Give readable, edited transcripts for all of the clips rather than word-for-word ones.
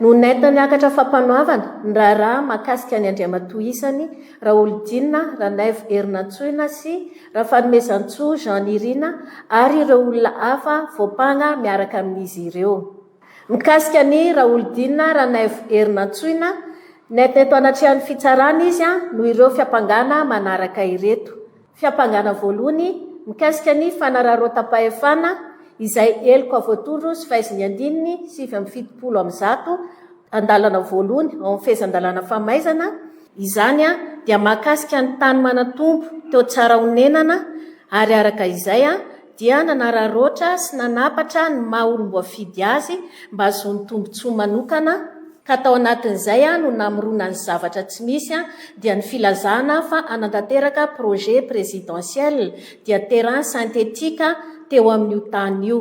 no naitany akatra fampanoavana ny raharaha mahakasika ny andriamatoa isany Raolodina Ranaivo Erinantsoina sy Rafanomezantsoa Jean Nirina ary ireo olona hafa voapanga miaraka amin'izy ireo. Mikasika ny Raolodina Ranaivo Erinantsoina naiteto anatrehany fitsarana izy noho ireo fiampangana manaraka ireto. Fiampangana voalohany mikasika ny fanararotam-pahefana izay eliko avoatondro sy fahaiziny andininy 770 andalana voalohany ao amin'ny fehezan-dalàna famaizana. Izany dia mahakasika ny tany manatombo teo tsara honenana ary araka izay dia nanararoatra sy nanapatra ny maha olom-boafidy azy mba azoany tombontsoa manokana ka tao anatin'izay no namorona ny zavatra tsy misy dia ny filazana fa anantanteraka projet présidentiel dia terrain synthétique teo amin'io tany io.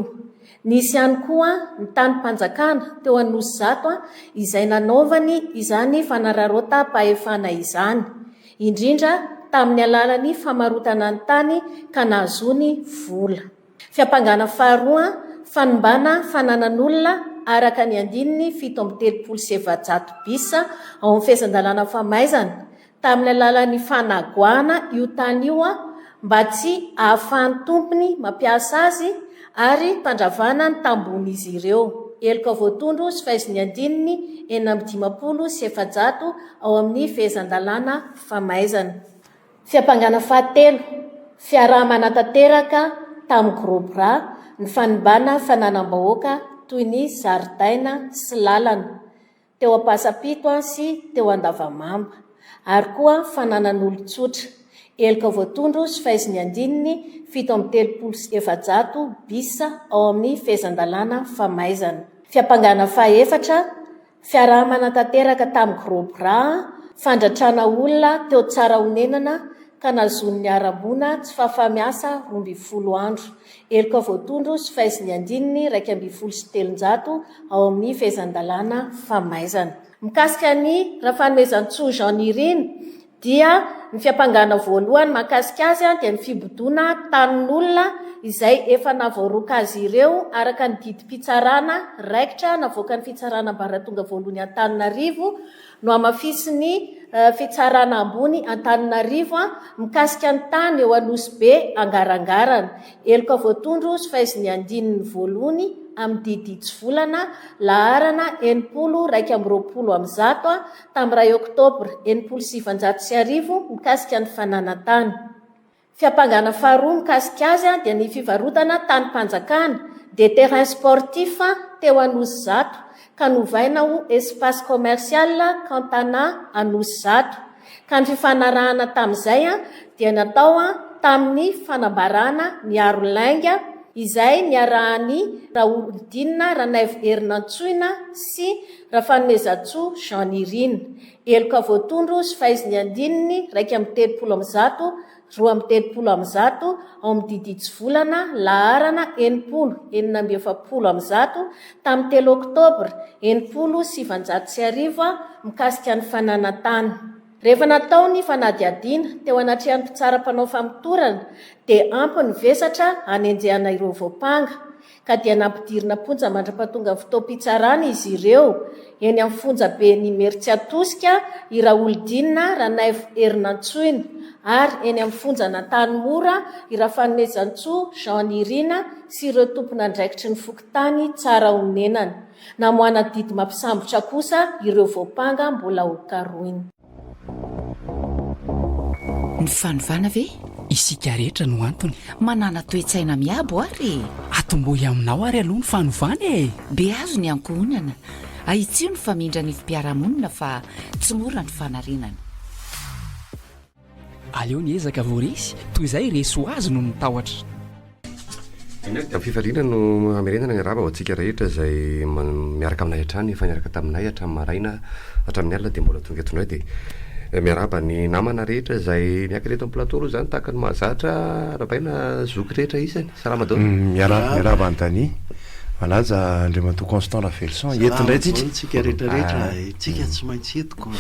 Nisy ihany koa ny tany mpanjakana teo Anosizato izay nanaovany izany fanararotam-pahefana izany, indrindra tamin'ny alalany famarotana ny tany ka nahazony vola. Fiampangana faharoa fanombana fananan'olona araka ny andininy 770 bisa ao amin'ny fehezan-dalàna famaizana tamin'ny alalany fanagoana io tany io mba tsy ahafahan'ny tompony mampiasa azy ary mpandravana ny tambon'izy ireo. Eliko avoatondro sy fahaiziny andininy 750 ao amin'ny fehezan-dalàna famaizana. Fiampangana fahatelo fiaraha manantanteraka tamin'ny Gros Bras ny fanombana fananam-bahoaka toy ny zaridaina sy lalana teo Ampasapito sy teo Andavamamba ary koa fananan'olon-tsotra. Eliko avoatondro sy fahaiziny andininy 770 bisa ao amin'ny fehezan-dalàna famaizana. Fiampangana fahaefatra fiaraha manantanteraka tamin'ny Gros Bras fandratrana olona teo tsara honenana ka nazon'ny arambona tsy fahafahamiasa 12 andro. Eliko avoatondro sy fahaiziny andininy 170 ao amin'ny fehezan-dalàna famaizana. Mikasika ny Rafanomezantsoa Jean Nirina dia ny fiampangana voalohany mahakasika azy dia ny fibodona tanin'olona izay efa navoaroka azy ireo araka ny didim-pitsarana raikitra navoaka ny fitsarana ambaratonga voalohany Antananarivo no amafisiny fitsarana ambony Antananarivo mikasika ny tany eo Anosy-Be Angarangarana. Eliko avoatondro sy fahaiziny andininy voalohany amin'ny diditsy volana laharana 720 tamin'ny 2 Oktobra 790 mikasika ny fananantany. Fiampangana faharoa mikasika azy dia ny fivarotana tany mpanjakana de terrain sportif teo Anosizato ka novaina ho espace commercial Kantana Anosizato ka ny fifanarahana tamin'izay dia natao tamin'ny fanambarana ny arolainga izay niarahany Raolodina Ranaivo Erinantsoina sy Rafanomezantsoa Jean Nirina. Eliko avoatondro sy fahaiziny andininy 130 230 ao amin'ny diditsy volana laharana 770 tamin'ny 3 Oktobra 790 mikasika ny fananantany. Rehefa natao ny fanadiadiana teo anatrehany mpitsaram-panao famitorana dia ampy ny vesatra hanenjehana ireo voapanga ka dia nampidirina ponja mandra-pahatonga fotoam-pitsarana izy ireo eny amin'ny fonjabe ny Mertsiatosika i Raolodina Ranaivo Erinantsoina ary eny amin'ny fonjana Tanimora i Rafanomezantsoa Jean Nirina sy ireo tompona andraikitry ny fokontany tsara honenana. Namoana didy mampisambotra kosa ireo voapanga mbola ho karoiny. Ny fanovana ve? Isika rehetra no antony. Manana toe-tsaina miabo ary. Atombohy aminao ary aloha ny fanovana e. Be azo ny ankohonana. Aitsio ny famindra ny fipiaramonina fa tsy mora ny fanarinana. Aleo ny ezaka voaresy toy izay reso azy no nitahotra. Amin'ny fifaliana no amerenana ny raba ho antsika rehetra izay miaraka aminay hatrany efa niaraka taminay hatramin'ny maraina hatramin'ny alina dia mbola tonga etonay dia miaraba ny namana rehetra izay miaka reto amin'ny plateau zany tahaka ny mahazatra rabaina zoky rehetra isany salama dao miaraba antany malaza Andriamatoa Constant Rafelson entindray tsika rehetrarehetra tsika tsy maintsy etiko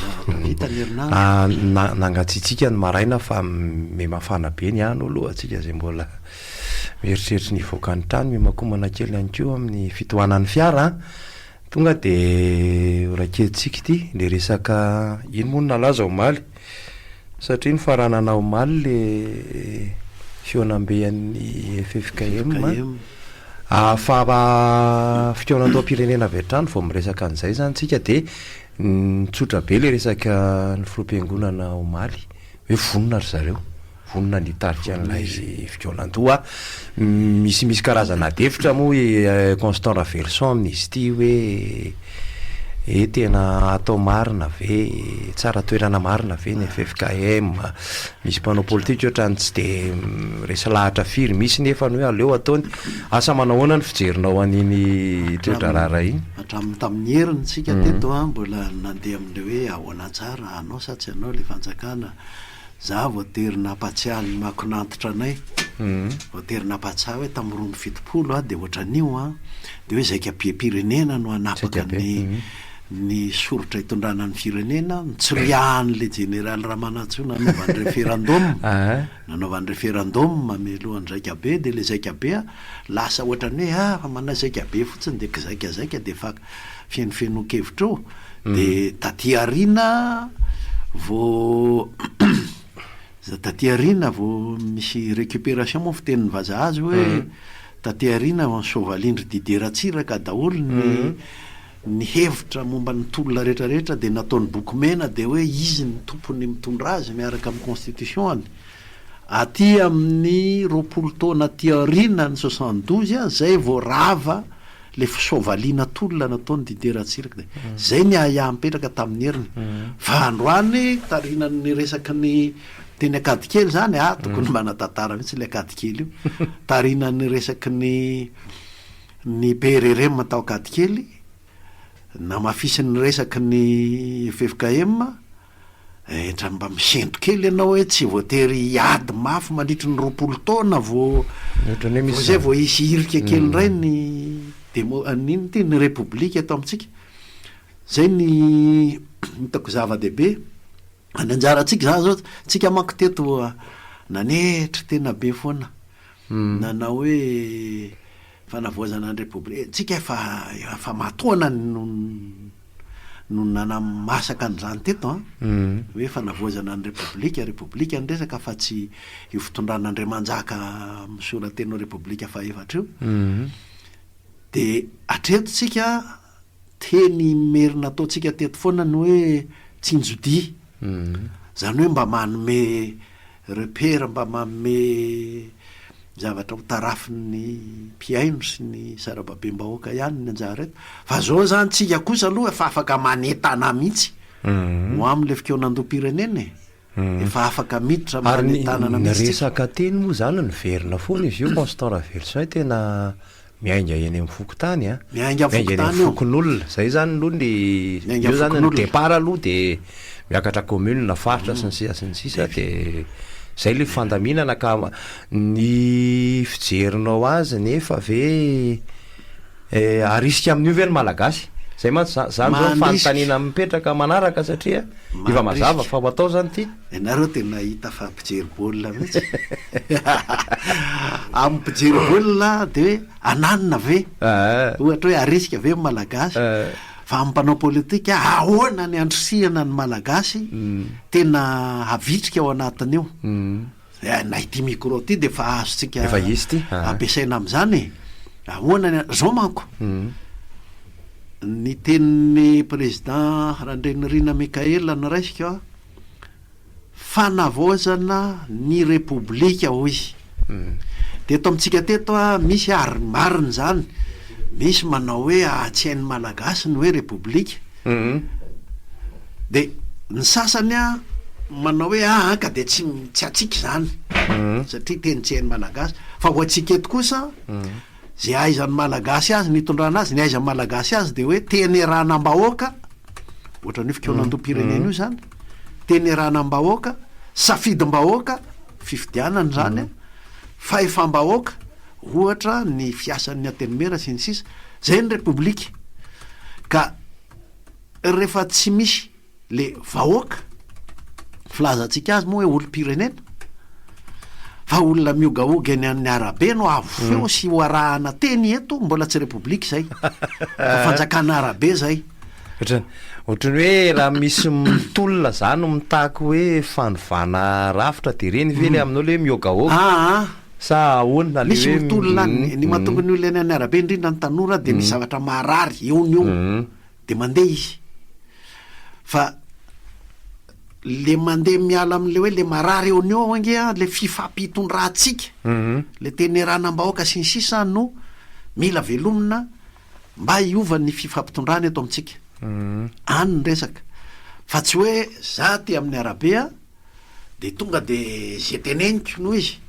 vita ny herinandro nangatsitsika ny maraina fa memafana be ny ano aloha atsika zay mbola mieritreritra ny voaka ny trano memakomana kely ihany koa amin'ny fitohanan'ny fiara tonga de rakelitsika ity le resaka ino moa no nalaza omaly satria ny faranana omaly le fionambean'ny FFKM fikaonandao-pirenena avy hatrany vao miresaka an'izay zany tsika de tsotra be le resaka ny filoam-piangonana omaly hoe vonona ry zareo vonona nitarika an'ilay fikaonan-doa misy karazana devitra moa Constant Ravelson amin'izy ity hoe tena atao marina ve tsara toerana marina ve ny FFKM misy mpanao politika ohatrany tsy de resa lahatra firy misy nefa ny hoe aleo ataony asa manahoana ny fijerinao an'iny toedrarara iny tamin'ny heriny tsika teto mbola nandeha amin'le hoe ahoana tsara anao sa tsy anao le fanjakana za voaterina apatsialy makonantitra anay voaterina apatsia hoe tamin'ny roa fitopolo de ohatran'io de hoe zaikam-pirenena no anapaka ny sorotra hitondrana ny firenena nitsoriahan'le général Ramanatsoa nanaovan'ny référendum mamelohan'ny zaikabe de le zaikabe lasa ohatrany hoe fa mana zaikabe fotsiny de kizaikazaika de fa fenofenokevitra de taty arina vo taty arina vo misy récupération moa fitenin'ny vazaha azy hoe taty arina Sovalindry Dideratsiraka daholo ny hevitra momba ny tolona rehetrarehetra de nataony boky mena de hoe izy ny tompony mitondra azy miaraka amin'ny constitution aty amin'ny 20 taona aty arina ny 72 zay vo rava le fisovaliana tolona nataony Dideratsiraka de zay ny mipetraka tamin'ny heriny fa androany tarinany resaky ny teny akadikely zany tokony manatantara mihitsy le akadikely io tarinany resaky ny PRRM tao akadikely namafisiny resaky ny FFKM etra mba misento kely ianao hoe tsy voatery iady mafy mandritry ny 20 taona zay vo isy irika kely ray niny ty ny republika atao amitsika zay ny hitako zava-dehibe any anjaratsika za zao tsika manko teto nanetry tena be foana nanao hoe fanavoazana ny republika tsika fa matoana no nanamasaka an'izany teto hoe fanavoazana ny republika ny resaka fa tsy io fitondran'Andriamanjaka misoratenao republika fa efatra io de atreto tsika teny merina ataotsika teto foana ny hoe tsinjody zany hoe mba manome repère mba manome zavatra ho tarafin'ny mpiaino sy ny sarababe-mbahoaka ihany ny anjara reto fa zao zany tsika kosa aloha efa afaka manetana mihitsy ho am'le fikaonandom-pirenena efa afaka miditra manetanana mihitsy resaka teny moa zany ny verina foana izy io Constant Ravelson tena miainga eny amin'ny fokotany miainga amin'ny fokon'olona zay zany aloha io zany ny départ aloha de miakatra commune na faritra sy ny sisa de zay le fandaminana ka ny fijerinao azy nefa ve arisika amin'io ve ny malagasy zay mantsy zany zao fanontaniana mipetraka manaraka satria efa mazava fa ho atao zany ity ianareo tena hita fa mpijery baolina mihitsy amin'ny mpijery baolina de hoe ananina ve ohatra hoe arisika ve malagasy fa am'mpanao politika ahoana ny androsihana ny malagasy tena avitrika ao anatiny io na ity micro ty de fa azotsika efa izy ty ampiasaina am'izany ahoana zao manko ny tenin'ny président Randrenirina Mikaela ny raisika fanavoazana ny republika hoy teto amitsika teto misy ary mariny zany misy manao hoe tsy hain'ny malagasy ny hoe republika de ny sasany manao hoe ka de tsy atsika zany satria teny tsy hain'ny malagasy fa ho atsika eto kosa zay aizan'ny malagasy azy nitondrana azy ny aizan'ny malagasy azy de hoe teny eranam-bahoaka ohatran'ny fikaonandom-pirenena io zany teny eranam-bahoaka safidim-bahoaka fifidianany zany fahefam-bahoaka ohatra ny fiasan'ny atenimera sy ny sisa zay ny republika ka rehefa tsy misy le vahoaka filazatsika azy moa hoe olo-pirenena fa olona miogaoga ny amin'ny arabe no avo feo sy hoarahana teny eto mbola tsy republika zay fanjakana arabe zay ohatrany hoe raha misy mitolona zany mitako hoe fanovana rafitra de reny vely aminao le hoe miogaoga sa ahoana misy mitolona ny mahatonga ny olona any amin'ny arabe indrindra ny tanora de misy zavatra marary eo ny eo de mandeha izy fa le mandeha miala am'le hoe le marary eo ny eo ange le fifampitondratsika le teneranam-bahoaka sy ny sisa no mila velomina mba iovan'ny fifampitondrany eto amintsika any ny resaka fa tsy hoe za ty amin'ny arabea de tonga de zay teneniko noho izy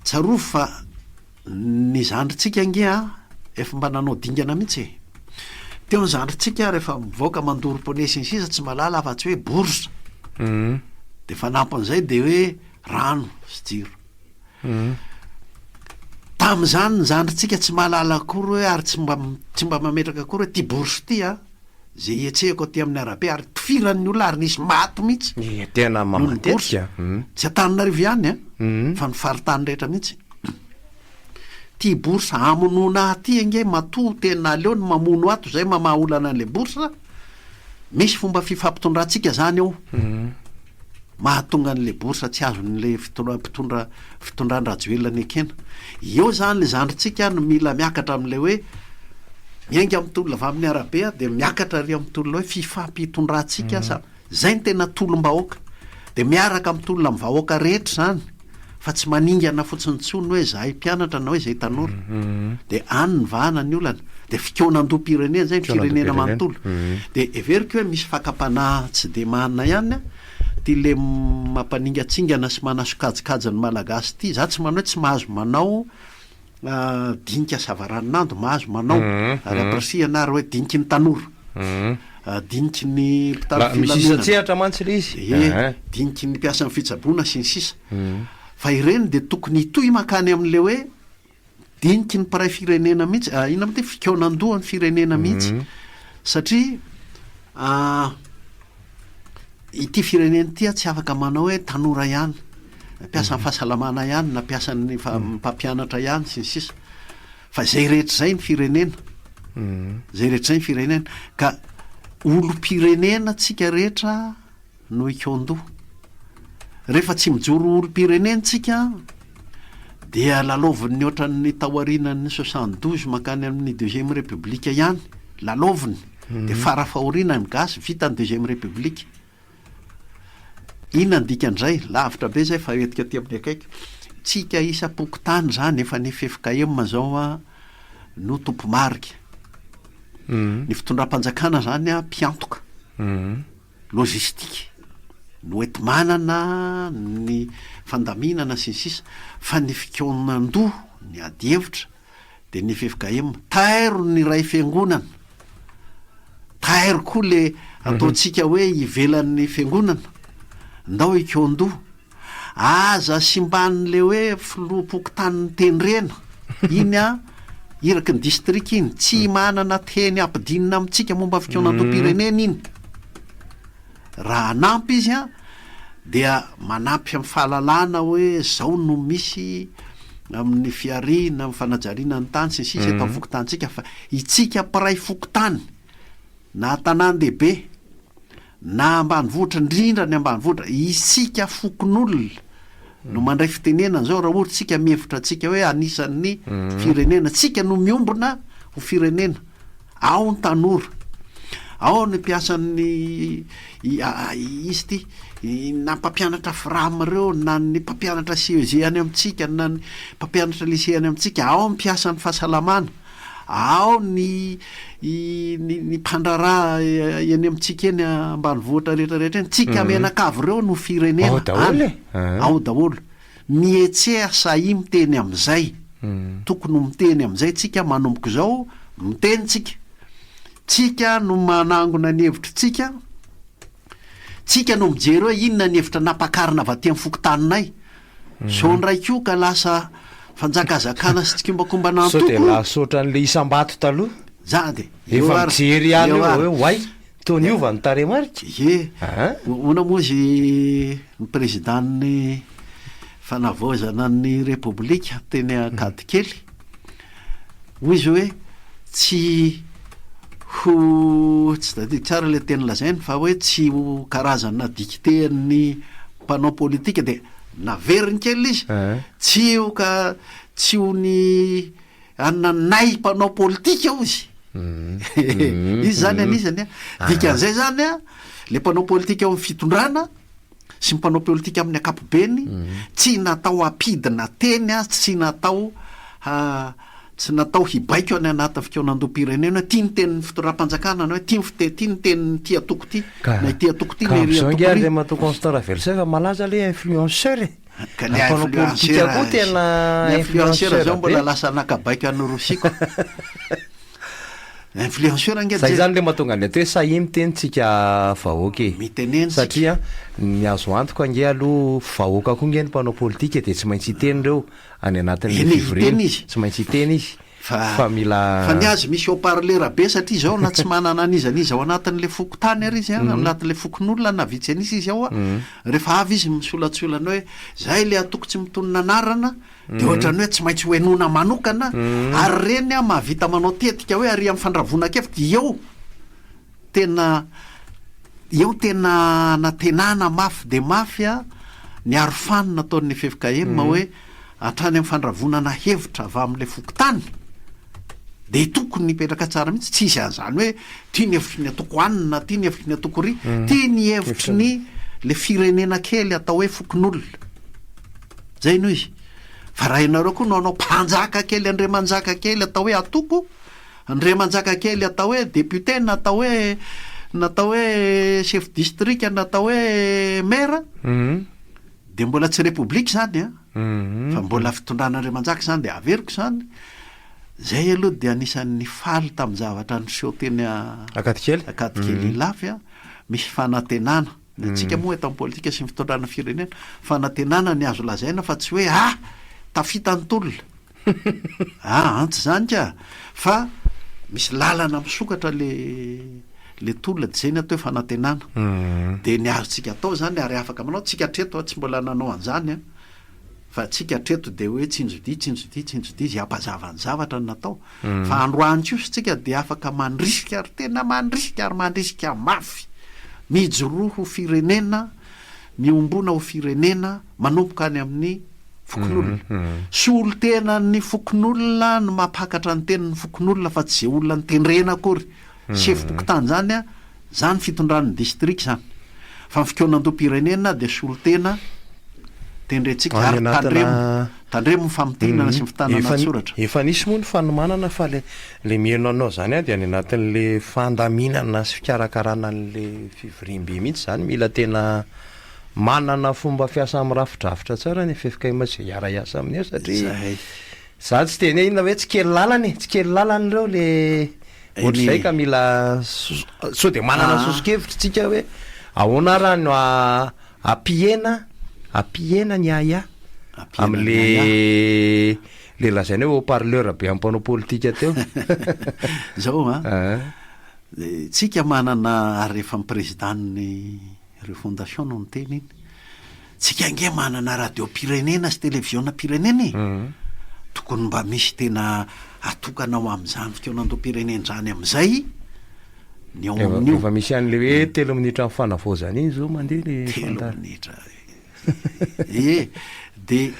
tsaroa fa ny zandritsika ange efa mba nanao dingana mihitsy teo ny zandritsika rehefa mivoaka mandoro ponesy ny sisa tsy malala afa-tsy hoe borsa de fanampon'izay de hoe rano sy jiro tam'izany ny zandritsika tsy mahalala akory hoe ary tsy mba mametraka akory hoe ty borsa ty zay etsehako aty amin'ny arabe ary tofiran'ny olona ary nisy maty mihitsy tena mamatetika tsy Antananarivo ihany fa ny faritany rehetra mihitsy ty borsa amonona aty ange mato tena aleo ny mamono ato zay mamaolana an'le borsa misy fomba fifampitondrantsika zany eo mahatonga an'le borsa tsy azon'le fitondran-drajoelany ekena eo zany le zandritsika no mila miakatra am'le hoe miainga am'tolona avy amin'ny arabe de miakatra ry am'tolona hoe fifampitondrantsika sa zay ny tena tolom-bahoaka de miaraka am'tolona amin'ny vahoaka rehetra zany fa tsy maningana fotsiny tsony hoe zahay mpianatra na hoe zay tanora de any ny vahana ny olana de fikonan-doam-pirenena zay ny firenena manontolo de everiko hoe misy fakapanahy tsy de manina ihany ty le mampaningatsingana sy manasokajikajy ny malagasy ty za tsy manao hoe tsy mahazo manao dinika savaranonando mahazo manao ary apresiana ary hoe diniky ny tanora diniky ny mpitalofilaminamisy mantsy le izy diniky ny mpiasa ny fitsaboana sy ny sisa fa ireny de tokony itoy makany am'le hoe diniky ny mpiray firenena mihitsy ina amty fikonan-doha ny firenena mihitsy satria ity firenena ity tsy afaka manao hoe tanora ihany mpiasa ny fahasalamana ihany na mpiasan'ny mpampianatra ihany sy ny sisa fa zay rehetra zay ny firenena zay rehetra zay ny firenena ka olo-pirenena tsika rehetra no ikoan-doha rehefa tsy mijoro olo-pirenena tsika dia lalaovin'ny ohatran'ny taoarinan'ny 72 makany amin'ny 2e république ihany laloviny de farafahorina ny gasy vita ny 2e république inona ndikan'izay lavitra be zay fa etika aty amin'ny akaiky tsika isa-poko tany zany efa ny FFKM zao no tompomarika ny fitondram-panjakana zany mpiantoka lojistika no ety manana ny fandaminana sy ny sisa fa ny fikonan-doha ny ady hevitra de ny FFKM tairo ny ray fiangonana tairo koa le ataotsika hoe ivelan'ny fiangonana ndao ikoan-doha aza simban'le hoe filopoko tanin'ny tenyrena iny iraky ny distrika iny tsy manana teny ampidinina amintsika momba fikonan-doha-pirenena iny raha anampy izy dia manampy amin'ny fahalalana hoe zao no misy amin'ny fiarina amin'ny fanajariana ny tany sy ny sisa eto amin'ny fokotantsika fa itsika mpiray fokotany na tanàn-dehibe na ambanivohitra indrindra ny ambanivohitra isika fokon'olona no mandray fitenenana zao raha ohatra tsika mihevitra tsika hoe anisan'ny firenena tsika no miombona ho firenena ao ny tanora ao ny mpiasan'ny izy ty na mpampianatra frame reo na ny mpampianatra CEG any amintsika na ny mpampianatra lycée any amintsika ao mpiasan'ny fahasalamana ao ny mpandrara eny amintsika eny ambanivohitra rehetrarehetra eny tsika menakavy reo no firenena ao daholo mietseha sahy miteny am'izay tokony ho miteny am'izay tsika manomboka zao miteny tsika no manangona ny hevitra tsika no mijery hoe inona ny hevitra nampakarina avy aty amin'ny fokotaninay zao ndraikio ka lasa fanjakazakana sy tsikombakombana so de lasotra n'le isam-bato taloha za de efa mijery any eo hoe hoay tony ova ny taremarika ona moa zy ny présidenny fanavaozana ny repoblika teny akady kely hoy izy hoe tsy ho tsy dadiko tsara le teny lazainy fa hoe tsy ho karazana dictény mpanao politika de naveriny kely izy tsy ho ka tsy ho ny ananay mpanao politika ho izy izy zany anisany dikan'izay zany a le mpanao politika eo amin'ny fitondrana sy mpanao politika amin'ny akapobeny tsy natao ampidina teny a tsy natao hibaiko any anaty fikaonandom-pirenena tia ny tenin'ny fitondram-panjakana na hoe tia ny tenin'ny ty atoko ty na ity atoko ty le mato constaraverse fa malaza le influenceur ka le influenceur zao mbola lasa nakabaiko any rosiko influenceur zay zany le mahatonga le to hoe sahy mitenytsika vahoaka miteneny satria ny azo antoka ange aloha vahoaka koa nge ny mpanao politika de tsy maintsy iteny reo any anatin'le fivorena tsy maintsy iteny izy fa mila fa ny azy misy haut-parleur be satria zao na tsy manana anizaniza ao anatin'le fokotany ary izy anatin'le fokon'olona na vitsy anisy izy ao a rehefa avy izy misolatsolana hoe zay le atoko tsy mitonona anarana de ohatrany hoe tsy maintsy hoenona manokana ary reny a mahavita manao tetika hoe ary amin'ny fandravona-kefitra eo tena natenana mafy de mafy a ny arofanina ataon'ny FFKM hoe hatrany amin'ny fandravonana hevitra avy amin'le fokotany de tokony nipetraka tsara mihitsy tsy isy an'izany hoe tia ny hevitry ny atoko anina tia ny hevitry ny atoko ry tia ny hevitry ny le firenena kely atao hoe fokon'olona zay noho izy fa raha ianareo koa no anao mpanjaka kely andre manjaka kely atao hoe atoko andre manjaka kely atao hoe député natao hoe chef district natao hoe maire de mbola tsy république zany a fa mbola fitondrana andre manjaka zany de averiko zany zay aloha de anisan'ny faly tamin'ny zavatra nyseho teny akady kely lafy a misy fanantenana atsika moa eto amin'ny politika sy ny fitondrana firenena fanantenana ny azo lazaina fa tsy hoe tafita ny tolona antsy zany ka fa misy lalana misokatra le tolona de zay ny atao hoe fanantenana de ny azotsika atao zany ary afaka manao tsika treto tsy mbola nanao an'izany a fa tsika treto de hoe tsinjodi zay ampazava ny zavatra ny natao fa androany kosa tsika de afaka mandrisika ary tena mandrisika mafy mijoroa ho firenena miombona ho firenena manompoka any amin'ny fokon'olona sy olo tena ny fokon'olona no mampakatra ny tenin'ny fokon'olona fa tsy zay olona ny tendrena akory sefy-pokotany zany a zany fitondran'ny district zany fa ny fikaonandom-pirenena de sy olo tena tendrentsika ary tandremo ny famitinana sy ny fitanana soratra efa nisy moa ny fanomanana fa le mienonao zany a de any anatin'le fandaminana sy fikarakarana n'le fivorimbe mihitsy zany mila tena manana fomba fiasa amin'ny rafidrafitra tsara ny FFKM tsy iara-iasa amin'ny eo satria za tsy teny inona hoe tsy kely lalany reo le ohatr'izay ka mila so de manana soso-kevitra tsika hoe ahoana raha no ampihena ny aya am'le lazaina hoe haut-parleur be am'mpanao politika teo zao tsika manana ary efa miprezidanny refondation no miteny iny tsika nge manana radio-pirenena sy televiziona pirenena tokony mba misy tena atokanao am'izany fikaonandom-pirenena zany am'izay ny ao amin'io efa misy an'le hoe telo minitra amin'ny fanavaozana iny zao mandeha le telo minitra de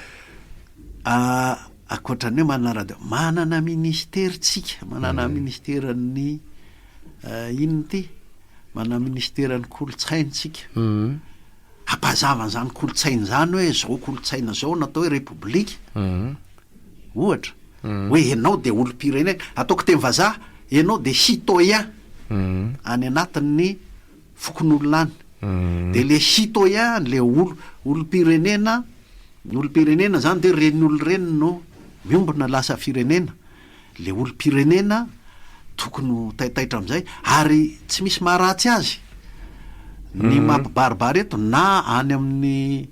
akoatrany hoe manana radio manana ministera tsika manana ministeran'ny inony ty manana ministeran'ny kolotsaintsika ampazava n'izany kolotsaina zany hoe zao kolotsaina zao natao hoe république ohatra hoe ianao de olo-pirenena ataoko teny vazaha ianao de citoyen any anatin'ny fokon'olona any de le citoyen le olo-pirenena zany de ren'olo reny no miombona lasa firenena le olo-pirenena tokony ho taitaitra am'izay ary tsy misy maharatsy azy ny mampibaribary eto na any amin'ny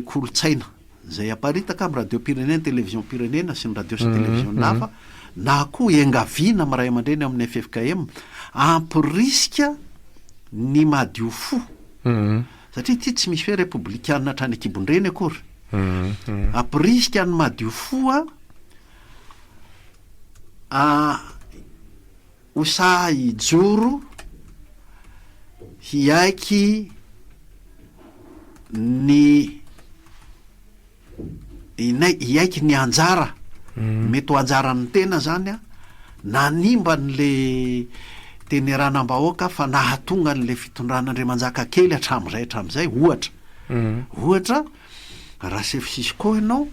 kolotsaina zay aparitaka amin'ny radio-pirenena télévision pirenena sy ny radio sy télévision nafa na koa engaviana amy ray aman-dreny amin'ny FFKM ampiriska ny madio fo satria ty tsy misy hoe républicaine hatrany akibondreny akory ampirisika ny madio foa osa ijoro hiaiky hiaiky ny anjara mety ho anjaran'ny tena zany a nanimba n'le teny ranam-bahoaka fa nahatonga n'le fitondran'andriamanjaka kely hatram'izay ohatra raha sefisisiko ianao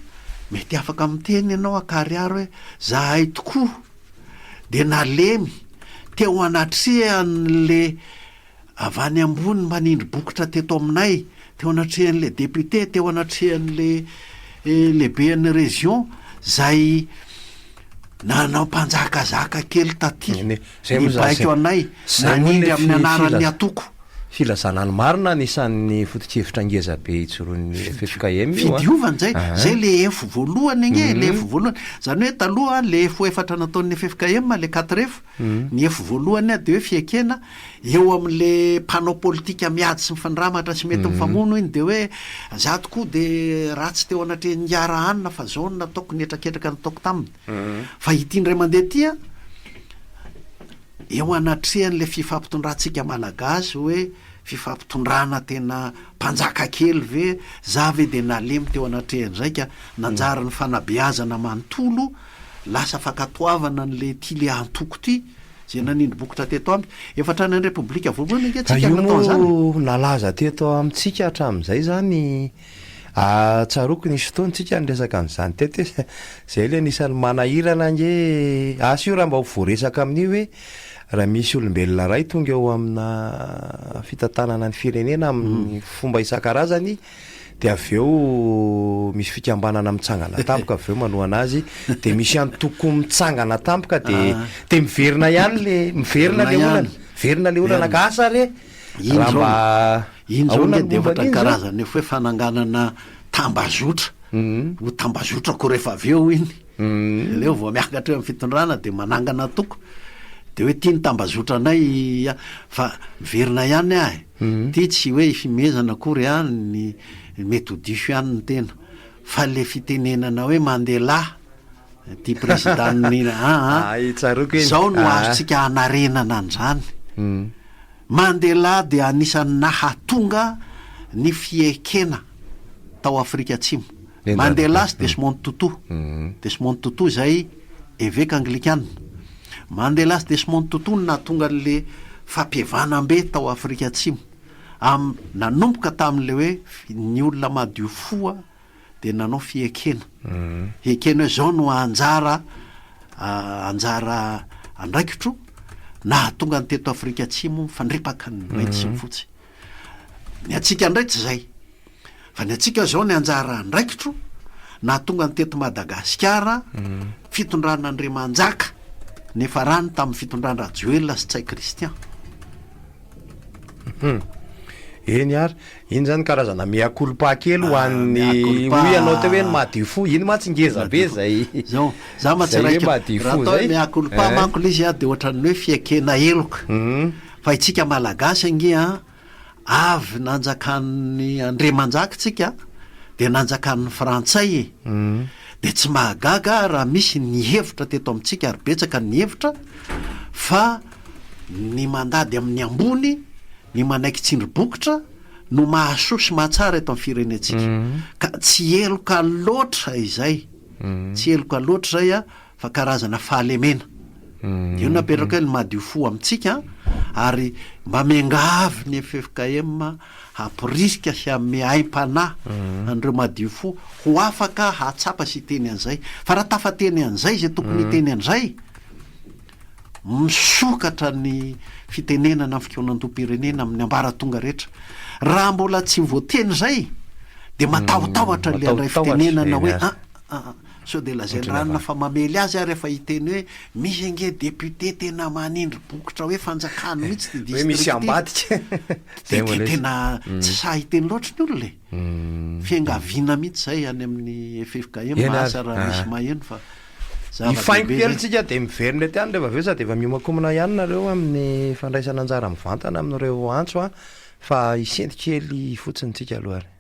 mety afaka miteny ianao akariary hoe zahay tokoa de nalemy teo anatrehan'le avy any ambony manindry bokotra teto aminay teo anatrehan'le député teo anatrehan'le lehiben'ny région zay nanao mpanjakazaka kely taty nibaiko anay nanindry amin'ny anaran'ny atoko filazana ny marina nisan'ny fotokhevitra angeza be itsoron'ny FFKM fidiovany zay le efo voalohany le efo voalohany zany hoe taloha le efo efatra nataon'ny FFKM le 4 efo ny efo voalohany de hoe fiekena eo amin'le mpanao politika miady sy mifandramatra sy mety mifamono iny de hoe za tokoa de ratsy teo anatrehan'ny iarahanina fa zao no nataoko nietraketraka nataoko taminy fa itindray mandeha tya eo anatrehan'le fifampitondrantsika malagasy hoe fifampitondrana tena mpanjaka kely ve za ve de nalemy teo anatrehan'zayka nanjara ny fanabeazana manontolo lasa fakatoavana n'le ty le antoko ty zay nanindry bokotra teto aminy efatranany repoblika voalohany ngeatsika io nalaza teto amitsika hatram'izay zany tsaroko nisy fotoanytsika nyresaka an'izany teto zay le nisan'ny manahirana nge asy io raha mba ho voaresaka amin'io hoe raha misy olombelona ray tonga eo amina fitantanana ny firenena amin'ny fomba isan-karazany de avy eo misy fikambanana mitsangana tampoka avy eo manohana azy de misy antoko mitsangana tampoka de miverina ihany le miverina le olana ka asa re raha mba iny zao nge de efatra karazany hoe fananganana tambazotra ho tambazotrako rehefa avy eo iny leo vao miakatra eo amin'ny fitondrana de manangana toko de hoe tia ny tambazotranay fa miverina ihany ahy ty tsy hoe ifimezana akory any ny mety ho diso ihany ny tena fa le fitenenana hoe Mandela ty présidentny zao no azotsika anarenana an'zany Mandela de anisan'ny nahatonga ny fiekena tao Afrika Atsimo Mandela sy Desmond Tutu zay évêque anglicanina Mandela sy Desmond Tutu nahatonga n'le fampihevanam-be tao Afrika Atsimo nanomboka tamin'le hoe ny olona madio foa de nanao fiekena ekena hoe zao no anjara andraikitro nahatonga ny teto Afrika Atsimo mifandrepaka ny mainty sy mifotsy ny atsika ndray tsy zay fa ny atsika zao ny anjara andraikitro nahatonga ny teto Madagasikara fitondran'Andriamanjaka nefa rany tamin'ny fitondran Rajoelina sy Tsay Christian eny ary iny zany karazana miakolpa kely ho an'ny hoy ianao teo hoe ny madio fo iny ma tsy ngeza be zay zao za matsiraiky raha atao hoe miakolpa manko le izy a de ohatran'ny hoe fiekena eloka fa itsika malagasy angy a avy nanjakan'ny Andriamanjaka tsika de nanjakan'ny frantsay de tsy mahagaga raha misy ny hevitra teto amintsika ary betsaka ny hevitra fa ny mandady amin'ny ambony ny manaiky tsindry-bokotra no mahasosy mahatsara eto amin'ny firenetsika ka tsy eloka loatra izay tsy eloka loatra zay a fa karazana fahalemena io napetraka hoe ny madio fo amintsika ary mba miangavy ny FFKM hampirisika sy amin'ny aim-panahy an'ireo madio fo ho afaka hatsapa sy teny an'izay fa raha tafateny an'izay zay tokony hiteny an'izay misokatra ny fitenenana fikonan-tom-pirenena amin'ny ambara tonga rehetra raha mbola tsy voateny zay de matahotahotra le andray fitenenana hoe sao de lazay ranona fa mamely azy ary rehefa hiteny hoe misy ange député tena manindry bokotra hoe fanjakano mihitsy de misy ambadika de tena tsy sa hiteny loatra ny olo le fiangaviana mihitsy zay any amin'ny FFKM mahasa raha misy maheno fa ifaingo kelytsika de miverina ty any rehefa aveo sady efa miomakomina ihany nareo amin'ny fandraisana anjara mivantana amin'ireo antso a fa isendikely fotsiny tsika aloha ary